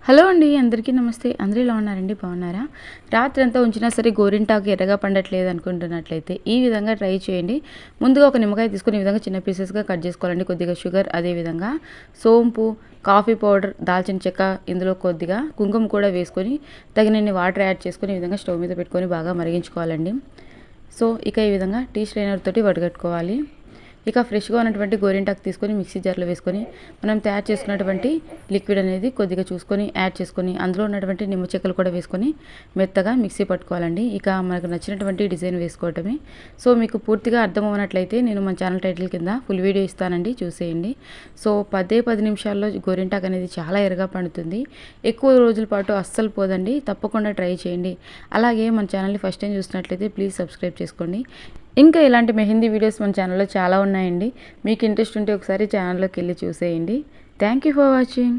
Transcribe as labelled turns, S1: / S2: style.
S1: Hello అండి, అందరికీ నమస్తే. అందరూ ఎలా ఉన్నారండి? బాగున్నారా? రాత్రి అంతా ఉంచినా సరే గోరింటాకు ఎర్రగా పండట్లేదు అనుకుంటున్నట్లయితే ఈ విధంగా ట్రై చేయండి. ముందుగా ఒక నిమ్మకాయ తీసుకొని ఈ విధంగా చిన్న పీసెస్గా కట్ చేసుకోవాలండి. కొద్దిగా షుగర్, అదేవిధంగా సోంపు, కాఫీ పౌడర్, దాల్చిన చెక్క, ఇందులో కొద్దిగా కుంకుమ కూడా వేసుకొని తగినన్ని వాటర్ యాడ్ చేసుకొని ఈ విధంగా స్టవ్ మీద పెట్టుకొని బాగా మరిగించుకోవాలండి. సో ఇక ఈ విధంగా టీ స్ట్రైనర్ తోటి వడగట్టుకోవాలి. ఇక ఫ్రెష్గా ఉన్నటువంటి గోరింటాకు తీసుకొని మిక్సీ జార్లో వేసుకొని మనం తయారు చేసుకున్నటువంటి లిక్విడ్ అనేది కొద్దిగా చూసుకొని యాడ్ చేసుకొని అందులో ఉన్నటువంటి నిమ్మ చెక్కలు కూడా వేసుకొని మెత్తగా మిక్సీ పట్టుకోవాలండి. ఇక మనకు నచ్చినటువంటి డిజైన్ వేసుకోవటమే. సో మీకు పూర్తిగా అర్థం అవ్వనట్లయితే నేను మన ఛానల్ టైటిల్ కింద ఫుల్ వీడియో ఇస్తానండి, చూసేయండి. సో 10 నిమిషాల్లో గోరింటాకు అనేది చాలా ఎర్రగా పండుతుంది. ఎక్కువ రోజుల పాటు అస్సలు పోదండి. తప్పకుండా ట్రై చేయండి. అలాగే మన ఛానల్ని ఫస్ట్ టైం చూసినట్లయితే ప్లీజ్ సబ్స్క్రైబ్ చేసుకోండి. ఇంకా ఇలాంటి మెహందీ వీడియోస్ మన ఛానల్లో చాలా ఉన్నాయండి. మీకు ఇంట్రెస్ట్ ఉంటే ఒకసారి ఛానల్లోకి వెళ్ళి చూసేయండి. Thank you for watching.